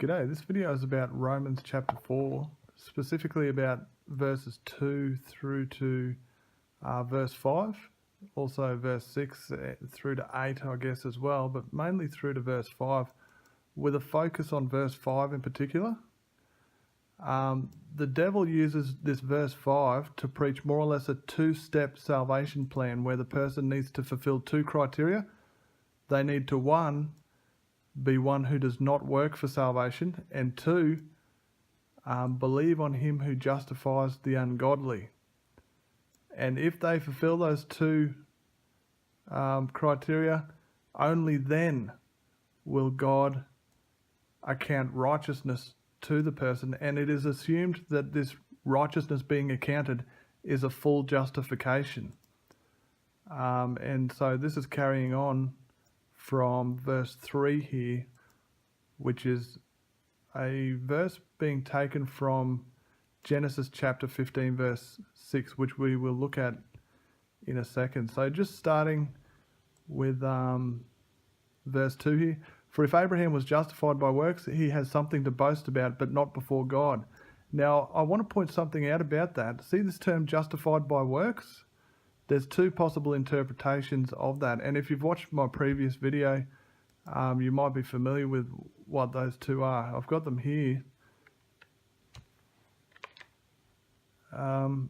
G'day, this video is about Romans chapter 4, specifically about verses 2 through to verse 5, also verse 6 through to 8 I guess as well, but mainly through to verse 5 with a focus on verse 5 in particular. The devil uses this verse 5 to preach more or less a two-step salvation plan where the person needs to fulfill two criteria. They need to, one, be one who does not work for salvation, and two, believe on him who justifies the ungodly. And if they fulfill those two criteria, only then will God account righteousness to the person, and it is assumed that this righteousness being accounted is a full justification. And so this is carrying on from verse 3 here, which is a verse being taken from Genesis chapter 15 verse 6, which we will look at in a second. So just starting with verse 2 here. For if Abraham was justified by works, he has something to boast about, but not before God. Now, I want to point something out about that. See this term justified by works? There's two possible interpretations of that, and if you've watched my previous video, you might be familiar with what those two are. I've got them here. So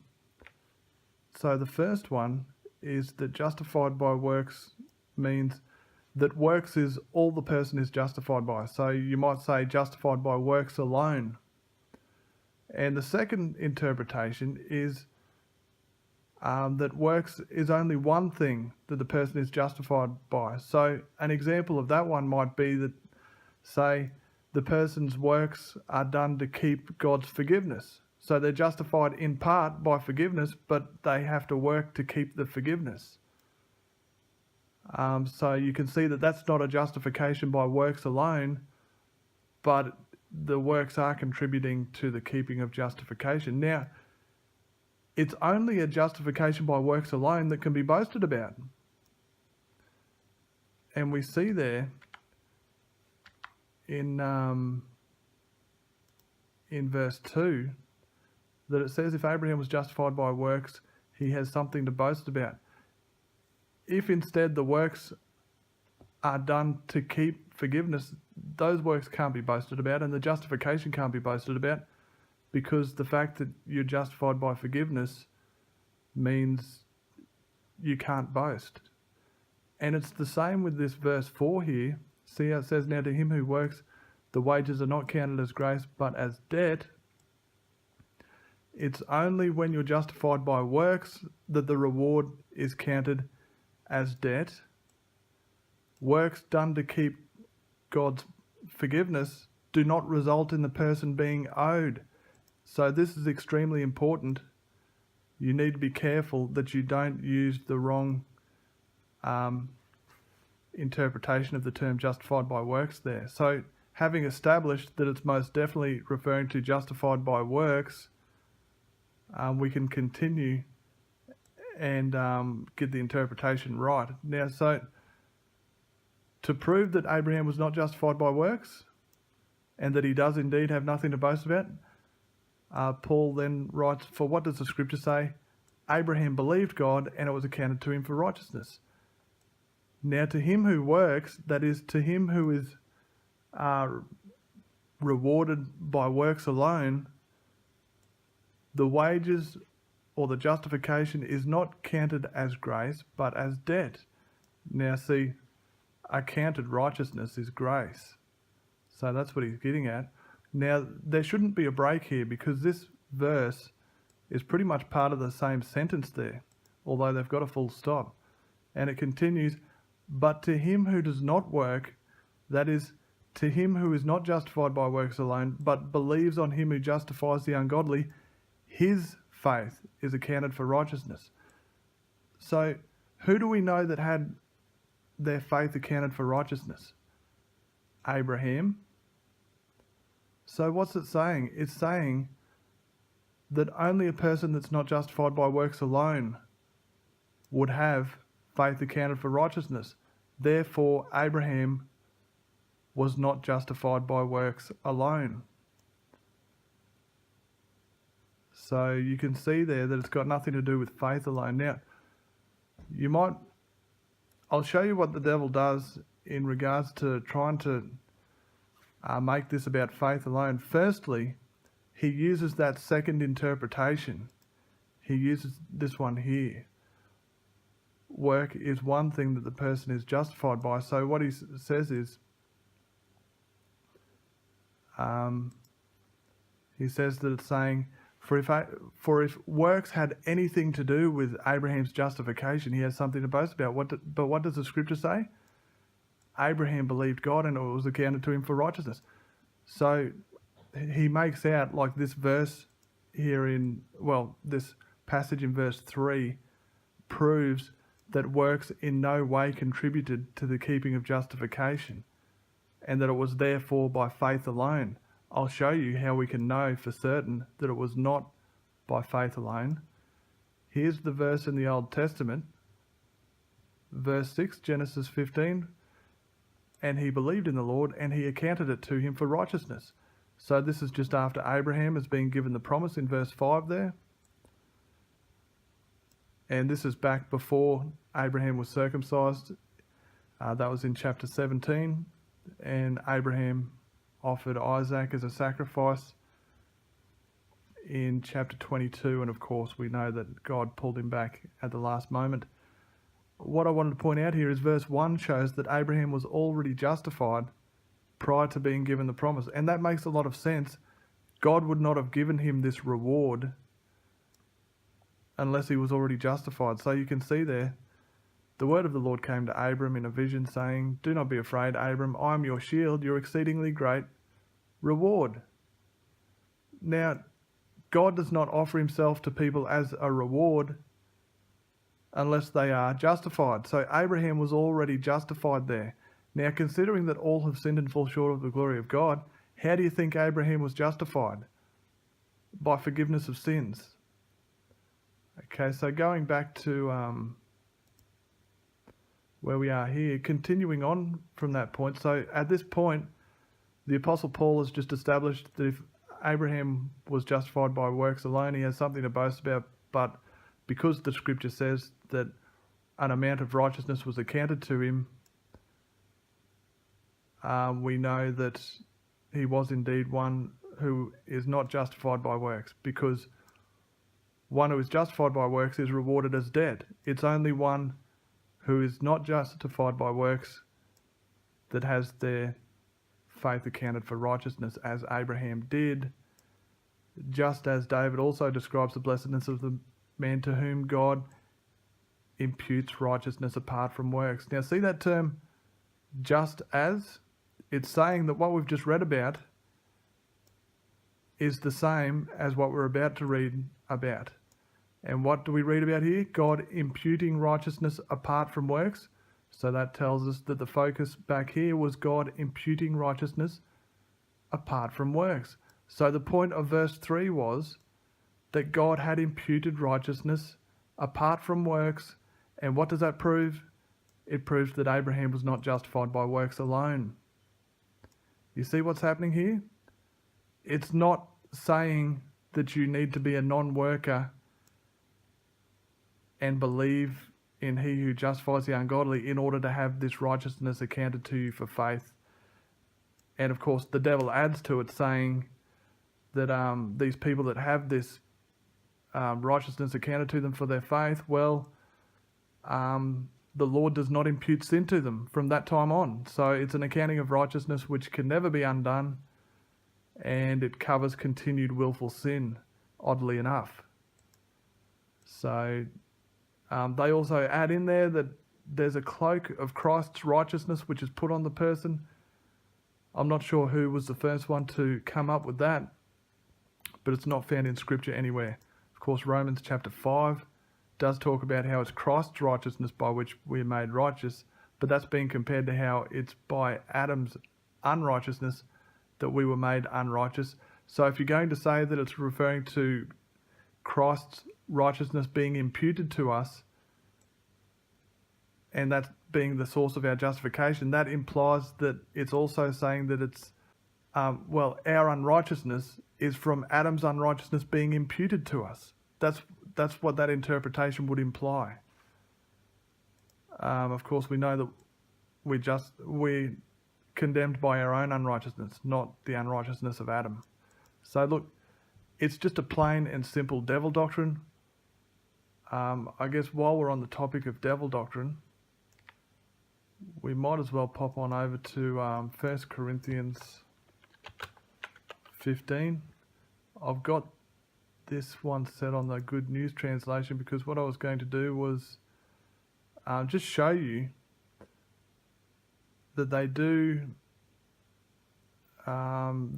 the first one is that justified by works means that works is all the person is justified by. So you might say justified by works alone. And the second interpretation is that works is only one thing that the person is justified by. So an example of that one might be that, say, the person's works are done to keep God's forgiveness. So they're justified in part by forgiveness, but they have to work to keep the forgiveness. So you can see that that's not a justification by works alone, but the works are contributing to the keeping of justification. Now, it's only a justification by works alone that can be boasted about. And we see there in verse 2 that it says if Abraham was justified by works, he has something to boast about. If instead the works are done to keep forgiveness, those works can't be boasted about, and the justification can't be boasted about, because the fact that you're justified by forgiveness means you can't boast. And it's the same with this verse 4 here. See how it says, now to him who works, the wages are not counted as grace, but as debt. It's only when you're justified by works that the reward is counted as debt. Works done to keep God's forgiveness do not result in the person being owed. So this is extremely important. You need to be careful that you don't use the wrong interpretation of the term justified by works there. So having established that it's most definitely referring to justified by works, we can continue and get the interpretation right. Now, so to prove that Abraham was not justified by works and that he does indeed have nothing to boast about, Paul then writes, for what does the scripture say? Abraham believed God and it was accounted to him for righteousness. Now to him who works, that is to him who is rewarded by works alone, the wages or the justification is not counted as grace but as debt. Now see, accounted righteousness is grace. So that's what he's getting at. Now, there shouldn't be a break here because this verse is pretty much part of the same sentence there, although they've got a full stop. And it continues, but to him who does not work, that is, to him who is not justified by works alone, but believes on him who justifies the ungodly, his faith is accounted for righteousness. So, who do we know that had their faith accounted for righteousness? Abraham. So what's it saying? It's saying that only a person that's not justified by works alone would have faith accounted for righteousness. Therefore, Abraham was not justified by works alone. So you can see there that it's got nothing to do with faith alone. Now, I'll show you what the devil does in regards to trying to make this about faith alone. Firstly, he uses that second interpretation. He uses this one here. Work is one thing that the person is justified by. So what he says is, he says that it's saying, for if works had anything to do with Abraham's justification, he has something to boast about. But what does the scripture say? Abraham believed God and it was accounted to him for righteousness. So he makes out like this verse here this passage in verse 3 proves that works in no way contributed to the keeping of justification and that it was therefore by faith alone. I'll show you how we can know for certain that it was not by faith alone. Here's the verse in the Old Testament, verse 6, Genesis 15, and he believed in the Lord and he accounted it to him for righteousness. So this is just after Abraham has been given the promise in verse 5 there. And this is back before Abraham was circumcised. That was in chapter 17. And Abraham offered Isaac as a sacrifice in chapter 22. And of course, we know that God pulled him back at the last moment. What I wanted to point out here is verse 1 shows that Abraham was already justified prior to being given the promise. And that makes a lot of sense. God would not have given him this reward unless he was already justified. So you can see there, the word of the Lord came to Abram in a vision saying, "Do not be afraid, Abram, I am your shield, your exceedingly great reward." Now, God does not offer himself to people as a reward unless they are justified. So Abraham was already justified there. Now, considering that all have sinned and fall short of the glory of God, how do you think Abraham was justified? By forgiveness of sins. Okay, so going back to where we are here, continuing on from that point. So at this point, the Apostle Paul has just established that if Abraham was justified by works alone, he has something to boast about. But because the scripture says that an amount of righteousness was accounted to him, we know that he was indeed one who is not justified by works, because one who is justified by works is rewarded as dead. It's only one who is not justified by works that has their faith accounted for righteousness, as Abraham did, just as David also describes the blessedness of the man to whom God imputes righteousness apart from works. Now see that term, just as? It's saying that what we've just read about is the same as what we're about to read about. And what do we read about here? God imputing righteousness apart from works. So that tells us that the focus back here was God imputing righteousness apart from works. So the point of verse 3 was that God had imputed righteousness apart from works. And what does that prove? It proves that Abraham was not justified by works alone. You see what's happening here? It's not saying that you need to be a non-worker and believe in he who justifies the ungodly in order to have this righteousness accounted to you for faith. And of course, the devil adds to it, saying that these people that have this righteousness accounted to them for their faith, well, the Lord does not impute sin to them from that time on. So it's an accounting of righteousness which can never be undone, and it covers continued willful sin, oddly enough. So they also add in there that there's a cloak of Christ's righteousness which is put on the person. I'm not sure who was the first one to come up with that, but it's not found in Scripture anywhere. Of course, Romans chapter 5 does talk about how it's Christ's righteousness by which we are made righteous, but that's being compared to how it's by Adam's unrighteousness that we were made unrighteous. So if you're going to say that it's referring to Christ's righteousness being imputed to us, and that being the source of our justification, that implies that it's also saying that it's, our unrighteousness is from Adam's unrighteousness being imputed to us. That's what that interpretation would imply. Of course, we know that we're condemned by our own unrighteousness, not the unrighteousness of Adam. So look, it's just a plain and simple devil doctrine. I guess while we're on the topic of devil doctrine, we might as well pop on over to 1 Corinthians 15. I've got this one set on the Good News translation because what I was going to do was just show you that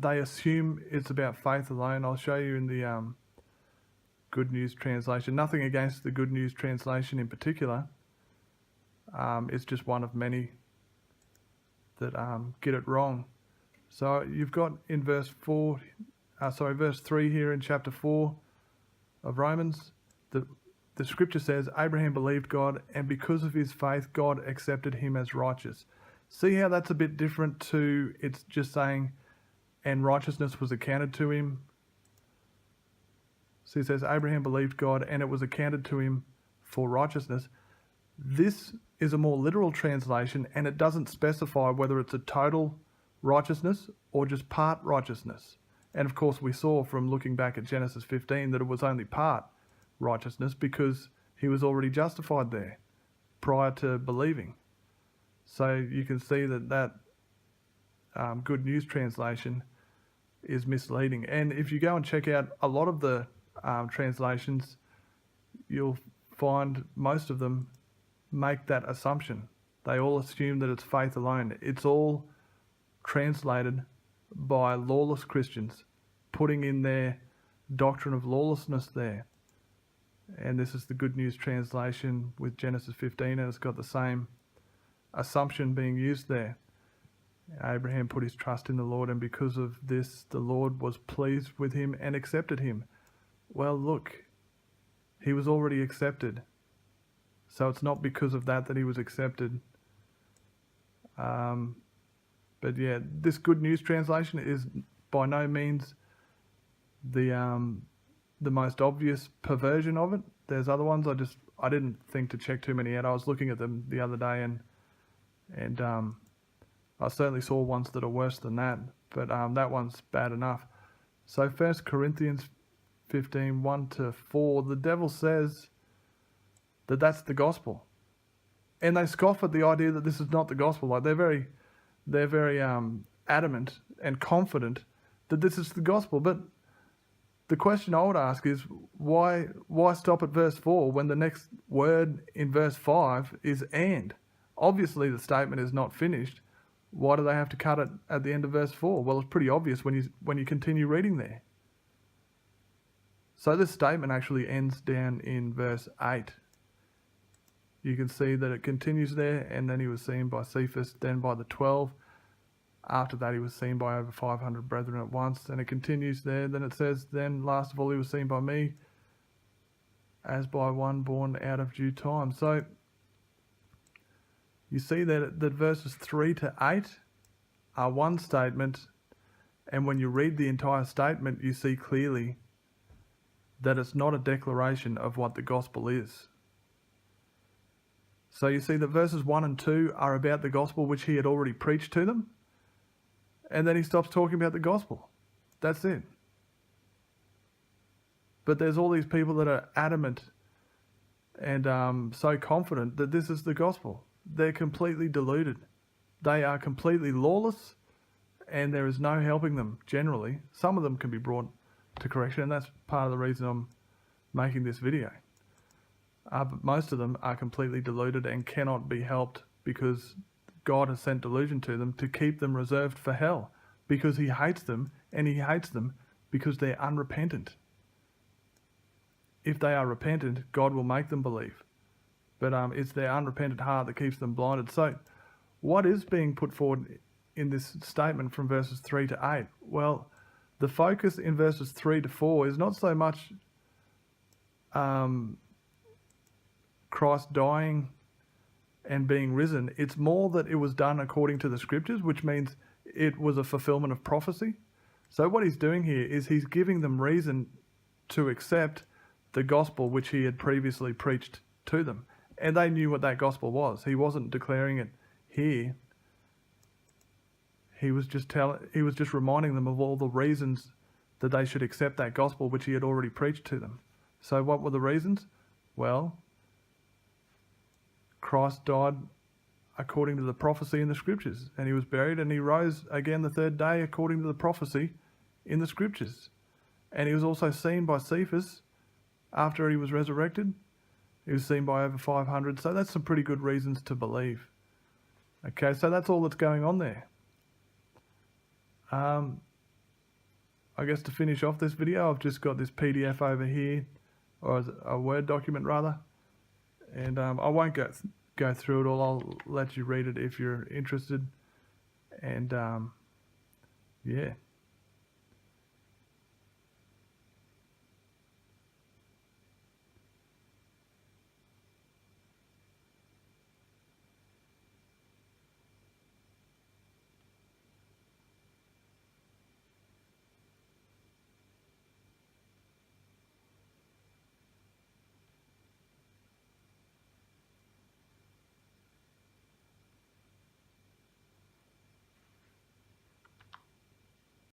they assume it's about faith alone. I'll show you in the Good News translation. Nothing against the Good News translation in particular. It's just one of many that get it wrong. So you've got in verse 3 here in chapter 4 of Romans, the scripture says, Abraham believed God, and because of his faith, God accepted him as righteous. See how that's a bit different to, it's just saying, and righteousness was accounted to him. So he says, Abraham believed God, and it was accounted to him for righteousness. This is a more literal translation, and it doesn't specify whether it's a total righteousness or just part righteousness. And of course, we saw from looking back at Genesis 15 that it was only part righteousness because he was already justified there prior to believing. So you can see that Good News translation is misleading. And if you go and check out a lot of the translations, you'll find most of them make that assumption. They all assume that it's faith alone. It's all translated by lawless Christians, putting in their doctrine of lawlessness there. And this is the Good News translation with Genesis 15, and it's got the same assumption being used there. Abraham put his trust in the Lord, and because of this, the Lord was pleased with him and accepted him. Well, look, he was already accepted. So it's not because of that he was accepted. But yeah, this Good News translation is by no means the most obvious perversion of it. There's other ones I didn't think to check too many out. I was looking at them the other day and I certainly saw ones that are worse than that, but that one's bad enough. So 1 Corinthians 15, 1-4, the devil says that that's the gospel. And they scoff at the idea that this is not the gospel. Like they're very adamant and confident that this is the gospel. But the question I would ask is, why stop at verse 4 when the next word in verse 5 is and? Obviously the statement is not finished. Why do they have to cut it at the end of verse 4? Well, it's pretty obvious when you continue reading there. So this statement actually ends down in verse 8. You can see that it continues there, and then he was seen by Cephas, then by the 12. After that, he was seen by over 500 brethren at once, and it continues there. Then it says, then last of all, he was seen by me, as by one born out of due time. So you see that verses 3-8 are one statement, and when you read the entire statement, you see clearly that it's not a declaration of what the gospel is. So you see that verses 1 and 2 are about the gospel which he had already preached to them, and then he stops talking about the gospel. That's it. But there's all these people that are adamant and so confident that this is the gospel. They're completely deluded. They are completely lawless, and there is no helping them generally. Some of them can be brought to correction, and that's part of the reason I'm making this video. But most of them are completely deluded and cannot be helped because God has sent delusion to them to keep them reserved for hell, because he hates them, and he hates them because they're unrepentant. If they are repentant, God will make them believe. But it's their unrepentant heart that keeps them blinded. So what is being put forward in this statement from verses 3-8? Well, the focus in verses 3-4 is not so much Christ dying and being risen. It's more that it was done according to the scriptures, which means it was a fulfillment of prophecy. So what he's doing here is he's giving them reason to accept the gospel which he had previously preached to them. And they knew what that gospel was. He wasn't declaring it here. He was just reminding them of all the reasons that they should accept that gospel which he had already preached to them. So what were the reasons? Well, Christ died according to the prophecy in the scriptures, and he was buried, and he rose again the third day according to the prophecy in the scriptures. And he was also seen by Cephas after he was resurrected. He was seen by over 500, so that's some pretty good reasons to believe. Okay, so that's all that's going on there. I guess to finish off this video, I've just got this PDF over here, or a Word document rather, and I won't go through it all. I'll let you read it if you're interested. And yeah.